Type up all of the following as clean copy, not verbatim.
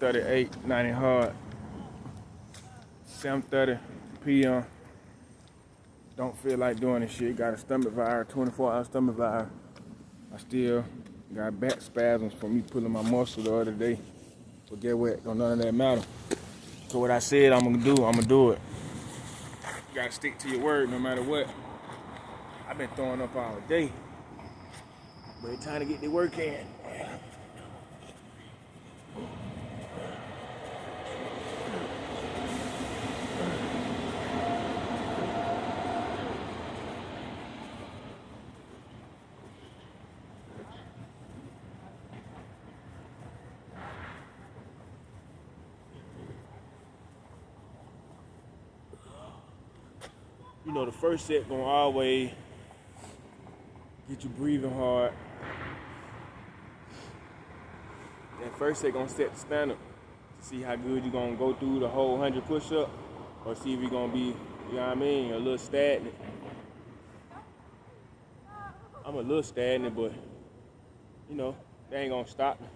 6:38, 90 hard, 7:30 p.m. Don't feel like doing this shit. Got a stomach virus, 24-hour stomach virus. I still got back spasms from me pulling my muscle the other day. But get what? Don't none of that matter. So what I said I'm gonna do it. You gotta stick to your word no matter what. I've been throwing up all day. But it's time to get the work in. You know, the first set gonna always get you breathing hard. That first set gonna set the standard to see how good you're gonna go through the whole 100 push-up, or see if you're gonna be, you know what I mean, a little stagnant. I'm a little stagnant, but you know, they ain't gonna stop me.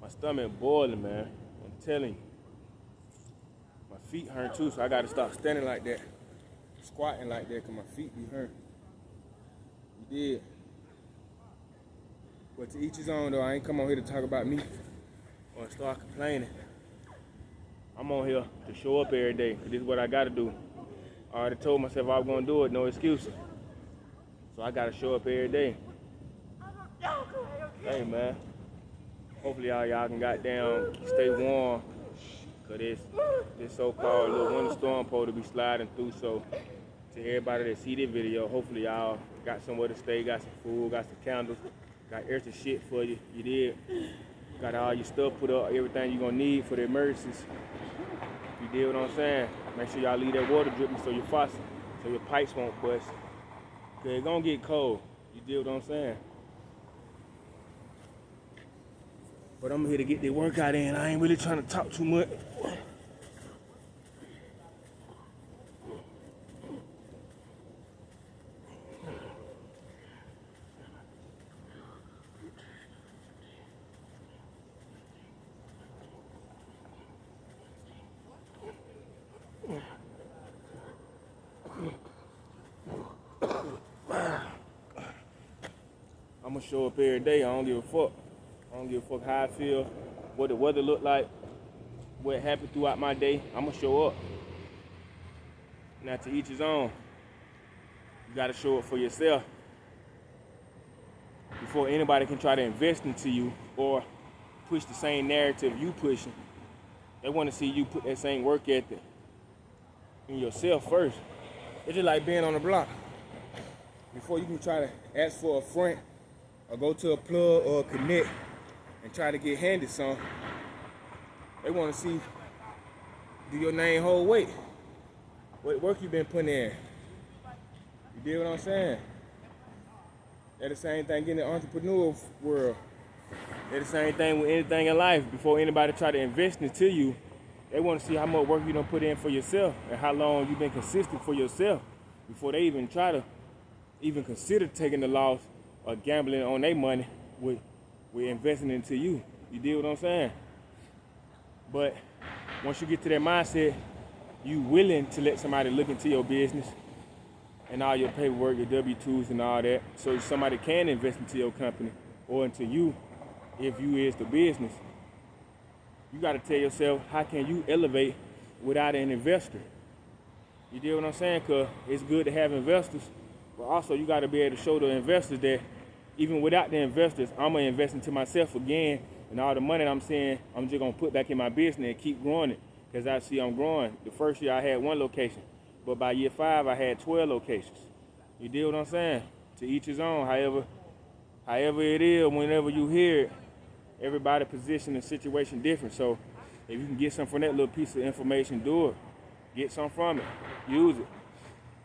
My stomach boiling, man. I'm telling you. My feet hurt too, so I gotta stop standing like that, squatting like that, cause my feet be hurt. You did. But to each his own though. I ain't come on here to talk about me or start complaining. I'm on here to show up every day, cause this is what I gotta do. I already told myself I was gonna do it, no excuses. So I gotta show up every day. Hey man, hopefully y'all can goddamn stay warm, cause this so-called little winter storm supposed to be sliding through. So to everybody that see this video, hopefully y'all got somewhere to stay, got some food, got some candles, got extra shit for you. You did. Got all your stuff put up, everything you gonna need for the emergencies. You did what I'm saying? Make sure y'all leave that water dripping so your faucet, so your pipes won't bust. Cause it's gonna get cold. You did what I'm saying? But I'm here to get the workout in. I ain't really trying to talk too much. I'm gonna show up every day. I don't give a fuck. I don't give a fuck how I feel, what the weather look like, what happened throughout my day. I'm gonna show up. Now to each his own. You gotta show up for yourself before anybody can try to invest into you or push the same narrative you pushing. They wanna see you put that same work ethic in yourself first. It's just like being on the block. Before you can try to ask for a front or go to a plug or a connect and try to get handed some, they want to see, do your name hold weight? What work you been putting in? You dig what I'm saying? They're the same thing in the entrepreneurial world. They're the same thing with anything in life. Before anybody try to invest into you, they want to see how much work you done put in for yourself and how long you've been consistent for yourself before they even try to even consider taking the loss or gambling on their money with investing into you. You deal what I'm saying? But once you get to that mindset, you willing to let somebody look into your business and all your paperwork, your W-2s and all that, so somebody can invest into your company or into you if you is the business. You gotta tell yourself, how can you elevate without an investor? You deal what I'm saying? Cause it's good to have investors, but also you gotta be able to show the investors that even without the investors, I'm gonna invest into myself again, and all the money that I'm saying, I'm just gonna put back in my business and keep growing it, because I see I'm growing. The first year I had 1 location, but by year 5 I had 12 locations. You deal what I'm saying? To each his own. However it is, whenever you hear it, everybody position and situation different. So if you can get something from that little piece of information, do it. Get something from it. Use it.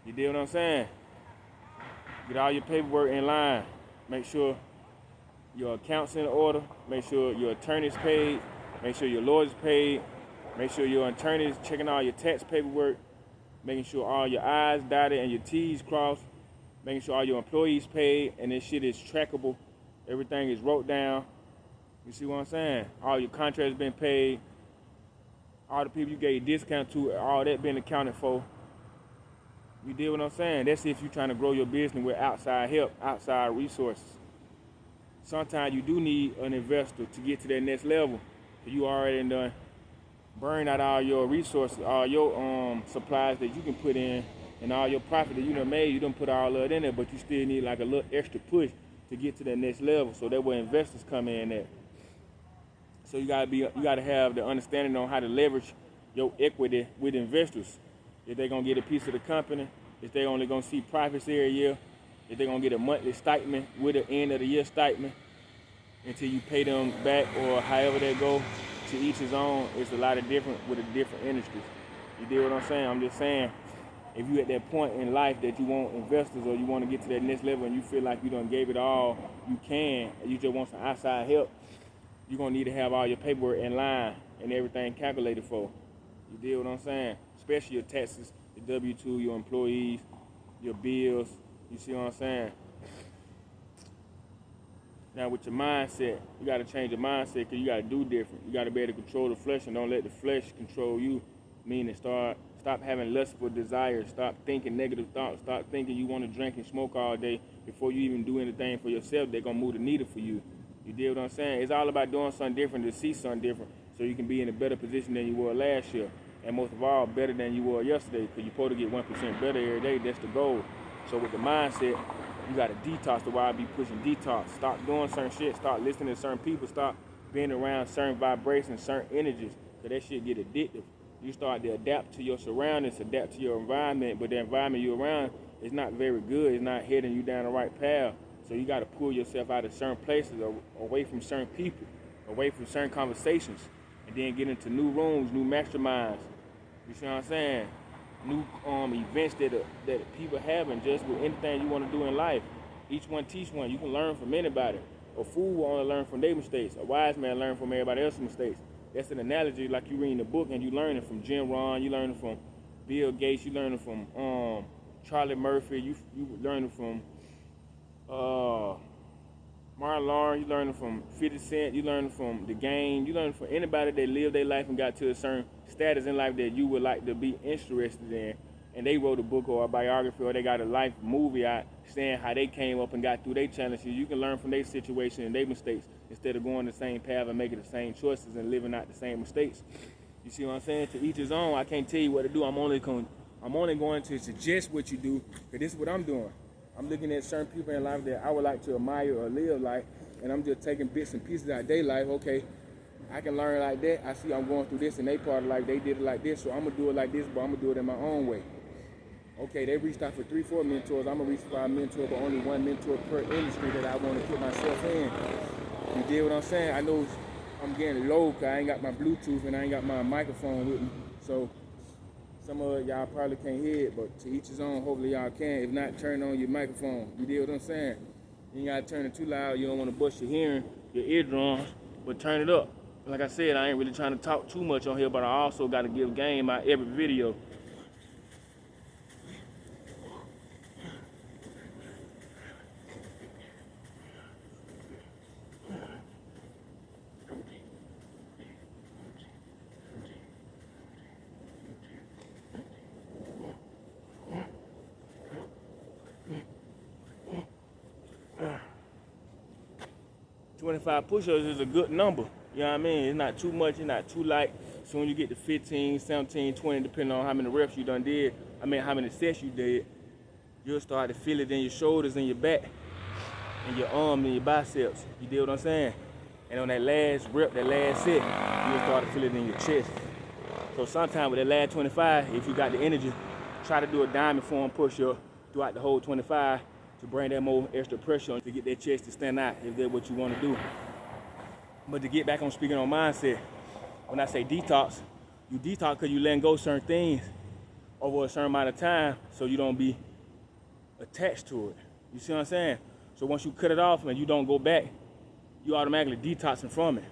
You deal what I'm saying? Get all your paperwork in line. Make sure your account's in order. Make sure your attorney's paid. Make sure your lawyer's paid. Make sure your attorney's checking all your tax paperwork. Making sure all your I's dotted and your T's crossed. Making sure all your employees paid and this shit is trackable. Everything is wrote down. You see what I'm saying? All your contracts been paid, all the people you gave discount to, all that been accounted for. You deal what I'm saying? That's if you're trying to grow your business with outside help, outside resources. Sometimes you do need an investor to get to that next level. So you already done burn out all your resources, all your supplies that you can put in, and all your profit that you done made. You done put all of it in there, but you still need like a little extra push to get to that next level. So that's where investors come in at. So you gotta have the understanding on how to leverage your equity with investors. If they're gonna get a piece of the company, if they only gonna see profits every year, if they're gonna get a monthly stipend with the end of the year stipend until you pay them back, or however they go, to each his own. It's a lot of different with the different industries. You deal what I'm saying? I'm just saying, if you at that point in life that you want investors or you want to get to that next level and you feel like you done gave it all you can, and you just want some outside help, you're gonna need to have all your paperwork in line and everything calculated for. You deal what I'm saying? Especially your taxes, your W-2, your employees, your bills. You see what I'm saying? Now with your mindset, you gotta change your mindset because you gotta do different. You gotta be able to control the flesh and don't let the flesh control you. Meaning stop having lustful desires. Stop thinking negative thoughts. Stop thinking you want to drink and smoke all day before you even do anything for yourself. They're gonna move the needle for you. You deal what I'm saying? It's all about doing something different to see something different so you can be in a better position than you were last year. And most of all, better than you were yesterday, because you're supposed to get 1% better every day. That's the goal. So with the mindset, you got to detox. The why I be pushing detox. Stop doing certain shit. Start listening to certain people. Stop being around certain vibrations, certain energies, because that shit get addictive. You start to adapt to your surroundings, adapt to your environment, but the environment you're around is not very good. It's not heading you down the right path. So you got to pull yourself out of certain places, away from certain people, away from certain conversations, and then get into new rooms, new masterminds. You see what I'm saying? New events that people having just with anything you want to do in life. Each one teach one. You can learn from anybody. A fool will only learn from their mistakes. A wise man learn from everybody else's mistakes. That's an analogy, like you reading a book and you learning from Jim Rohn, you learning from Bill Gates, you learning from Charlie Murphy, you learning from Martin Lawrence, you learning from 50 Cent, you learning from The Game, you learning from anybody that lived their life and got to a certain status in life that you would like to be interested in, and they wrote a book or a biography or they got a life movie out saying how they came up and got through their challenges. You can learn from their situation and their mistakes instead of going the same path and making the same choices and living out the same mistakes. You see what I'm saying? To each his own. I can't tell you what to do. I'm only going to suggest what you do, because this is what I'm doing. I'm looking at certain people in life that I would like to admire or live like, and I'm just taking bits and pieces out of their life. Okay, I can learn like that. I see I'm going through this in their part of life. They did it like this, so I'm going to do it like this, but I'm going to do it in my own way. Okay, they reached out for 3-4 mentors. I'm going to reach for a mentor, but only one mentor per industry that I want to put myself in. You dig what I'm saying? I know I'm getting low because I ain't got my Bluetooth and I ain't got my microphone with me. So some of y'all probably can't hear it, but to each his own. Hopefully y'all can. If not, turn on your microphone. You dig what I'm saying? You ain't got to turn it too loud. You don't want to bust your hearing, your eardrums, but turn it up. Like I said, I ain't really trying to talk too much on here, but I also got to give game out every video. $25 push-ups is a good number. You know what I mean? It's not too much, it's not too light. Soon you get to 15, 17, 20, depending on how many reps you done did, how many sets you did, you'll start to feel it in your shoulders and your back, and your arm and your biceps. You dig what I'm saying? And on that last rep, that last set, you'll start to feel it in your chest. So sometime with that last 25, if you got the energy, try to do a diamond form push-up throughout the whole 25 to bring that more extra pressure on to get that chest to stand out if that's what you want to do. But to get back on speaking on mindset, when I say detox, you detox because you letting go certain things over a certain amount of time so you don't be attached to it. You see what I'm saying? So once you cut it off and you don't go back, you automatically detoxing from it.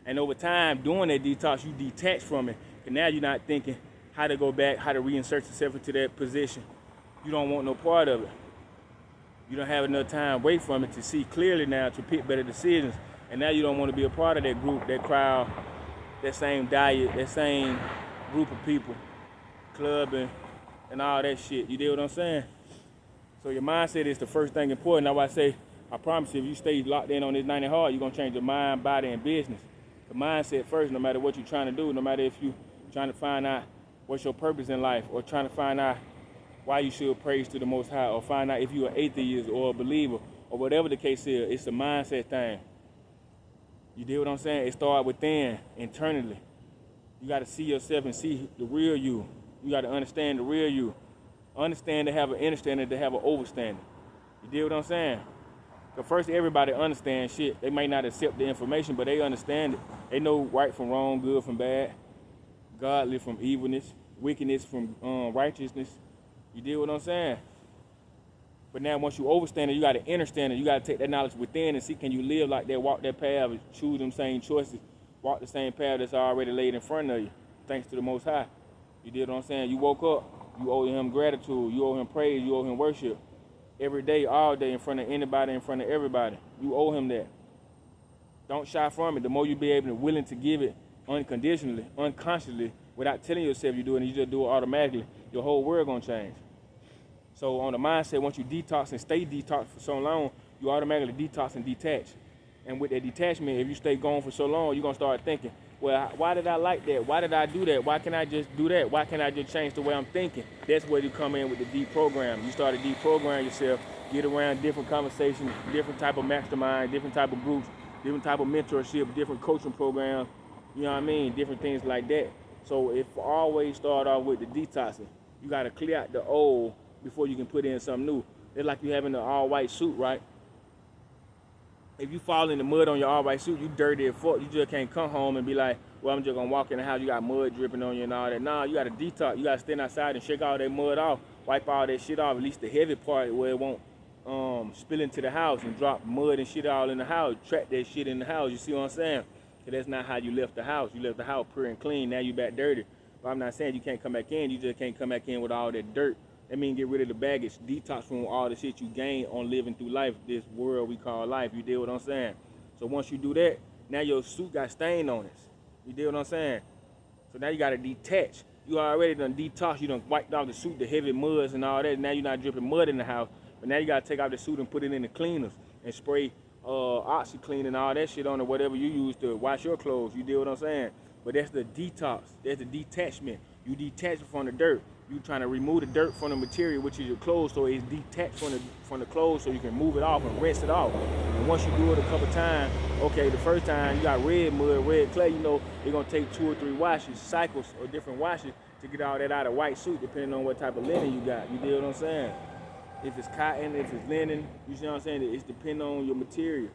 And over time, doing that detox, you detach from it. And now you're not thinking how to go back, how to reinsert yourself into that position. You don't want no part of it. You don't have enough time away from it to see clearly now to pick better decisions. And now you don't want to be a part of that group, that crowd, that same diet, that same group of people, clubbing, and all that shit. You deal what I'm saying? So your mindset is the first thing important. That's why I say, I promise you, if you stay locked in on this 90 hard, you're going to change your mind, body, and business. The mindset first, no matter what you're trying to do, no matter if you're trying to find out what's your purpose in life, or trying to find out why you should praise to the Most High, or find out if you're an atheist or a believer, or whatever the case is, it's a mindset thing. You deal what I'm saying? It starts within, internally. You got to see yourself and see the real you. You got to understand the real you. Understand to have an understanding, to have an overstanding. You deal what I'm saying? Because first, everybody understands shit. They may not accept the information, but they understand it. They know right from wrong, good from bad, godly from evilness, wickedness from righteousness. You deal what I'm saying? But now once you overstand it, you got to understand it. You got to take that knowledge within and see, can you live like that, walk that path, choose them same choices, walk the same path that's already laid in front of you, thanks to the Most High. You deal what I'm saying? You woke up, you owe him gratitude, you owe him praise, you owe him worship. Every day, all day, in front of anybody, in front of everybody. You owe him that. Don't shy from it. The more you be able and willing to give it unconditionally, unconsciously, without telling yourself you do it, and you just do it automatically, your whole world gonna change. So on the mindset, once you detox and stay detoxed for so long, you automatically detox and detach. And with that detachment, if you stay gone for so long, you're gonna start thinking, well, why did I like that? Why did I do that? Why can't I just do that? Why can't I just change the way I'm thinking? That's where you come in with the deprogram. You start to deprogram yourself, get around different conversations, different type of mastermind, different type of groups, different type of mentorship, different coaching programs, you know what I mean? Different things like that. So if always start off with the detoxing, you gotta clear out the old before you can put in something new. It's like you having an all-white suit, right? If you fall in the mud on your all-white suit, you dirty as fuck. You just can't come home and be like, well, I'm just gonna walk in the house, you got mud dripping on you and all that. Nah, you gotta detox. You gotta stand outside and shake all that mud off, wipe all that shit off, at least the heavy part where it won't spill into the house and drop mud and shit all in the house, trap that shit in the house. You see what I'm saying? Because that's not how you left the house. You left the house pure and clean. Now you back dirty. But I'm not saying you can't come back in. You just can't come back in with all that dirt. That means get rid of the baggage, detox from all the shit you gained on living through life, this world we call life. You deal what I'm saying? So once you do that, now your suit got stain on it. You deal what I'm saying? So now you got to detach. You already done detox. You done wiped off the suit, the heavy muds and all that. Now you're not dripping mud in the house. But now you got to take off the suit and put it in the cleaners and spray OxyClean and all that shit on it, whatever you use to wash your clothes. You deal what I'm saying? But that's the detox. That's the detachment. You detach from the dirt. You trying to remove the dirt from the material, which is your clothes, so it's detached from the clothes, so you can move it off and rinse it off. And once you do it a couple times, okay, the first time you got red mud, red clay, you know it's gonna take 2 or 3 washes, cycles or different washes to get all that out of white suit, depending on what type of linen you got. You deal what I'm saying? If it's cotton, if it's linen, you see what I'm saying? It's depending on your material.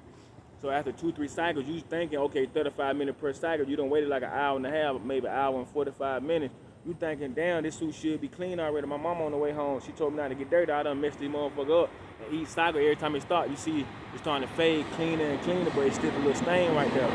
So after 2-3 cycles, you thinking, okay, 35 minutes per cycle. You done waited like an hour and a half, maybe an hour and 45 minutes. You thinking, damn, this suit should be clean already. My mama on the way home, she told me not to get dirty. I done messed this motherfucker up. And each cycle, every time it starts, you see it's starting to fade cleaner and cleaner, but it's still a little stain right there.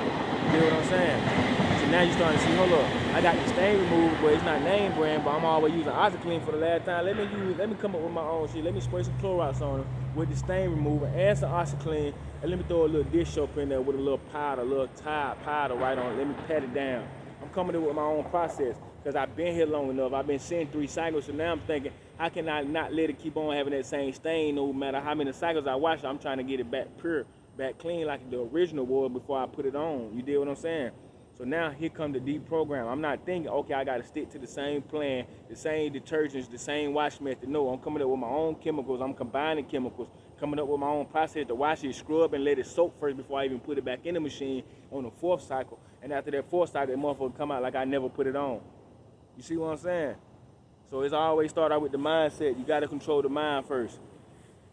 You know what I'm saying? So now you starting to see, hold up, I got the stain removed, but it's not name brand, but I'm always using OxyClean for the last time. Let me come up with my own shit. Let me spray some Clorox on it with the stain remover and some OxyClean, and let me throw a little dish soap in there with a little powder, a little Tide powder right on it. Let me pat it down. I'm coming in with my own process. Because I've been here long enough. I've been seeing 3 cycles, so now I'm thinking, how can I not let it keep on having that same stain no matter how many cycles I wash it? I'm trying to get it back pure, back clean like the original was before I put it on. You deal what I'm saying? So now here comes the deprogram. I'm not thinking, okay, I got to stick to the same plan, the same detergents, the same wash method. No, I'm coming up with my own chemicals. I'm combining chemicals, coming up with my own process to wash it, scrub, and let it soak first before I even put it back in the machine on the 4th cycle. And after that 4th cycle, that motherfucker come out like I never put it on. You see what I'm saying? So it's always start out with the mindset. You got to control the mind first.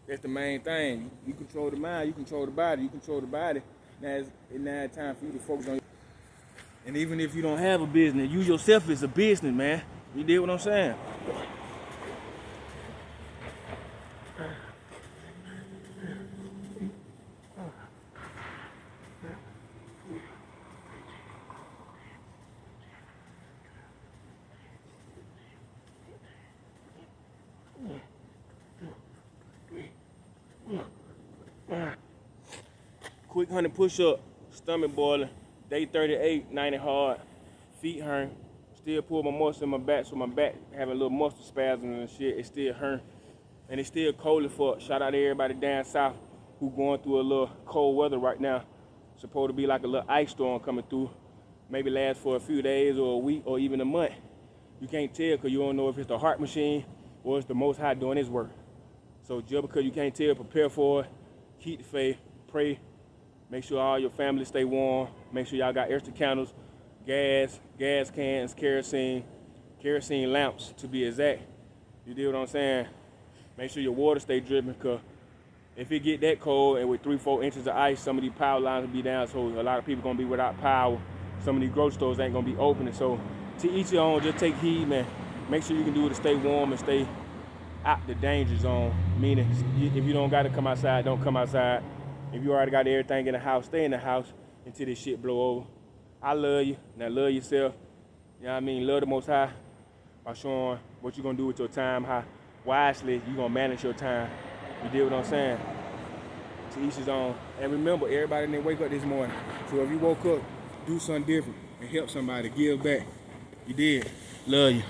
That's the main thing. You control the mind, you control the body. You control the body. Now it's time for you to focus on. And even if you don't have a business, you yourself is a business, man. You did what I'm saying? Quick 100 push-up stomach boiling, day 38, 90 hard, feet hurting, still pull my muscle in my back, so my back having a little muscle spasm and shit, it still hurting. And it's still cold as fuck. Shout out to everybody down south who going through a little cold weather right now. Supposed to be like a little ice storm coming through. Maybe last for a few days or a week or even a month. You can't tell because you don't know if it's the heart machine or it's the Most High doing his work. So just because you can't tell, prepare for it, keep the faith, pray, make sure all your family stay warm, make sure y'all got extra candles, gas cans, kerosene lamps to be exact. You deal what I'm saying? Make sure your water stay dripping, because if it get that cold and with 3-4 inches of ice, some of these power lines will be down, so a lot of people gonna be without power. Some of these grocery stores ain't gonna be opening. So to each your own, just take heed, man. Make sure you can do it to stay warm and stay out the danger zone. Meaning, if you don't gotta come outside, don't come outside. If you already got everything in the house, stay in the house until this shit blow over. I love you. Now love yourself. You know what I mean? Love the Most High by showing what you're gonna do with your time, how wisely you're gonna manage your time. You deal what I'm saying? To each his own. And remember, everybody didn't wake up this morning. So if you woke up, do something different and help somebody, give back. You did. Love you.